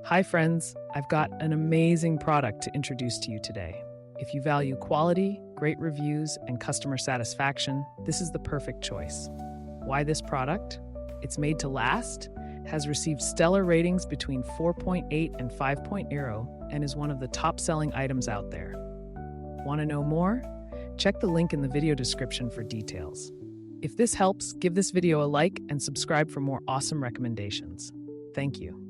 Hi friends, I've got an amazing product to introduce to you today. If you value quality, great reviews, and customer satisfaction, this is the perfect choice. Why this product? It's made to last, has received stellar ratings between 4.8 and 5.0, and is one of the top-selling items out there. Want to know more? Check the link in the video description for details. If this helps, give this video a like and subscribe for more awesome recommendations. Thank you.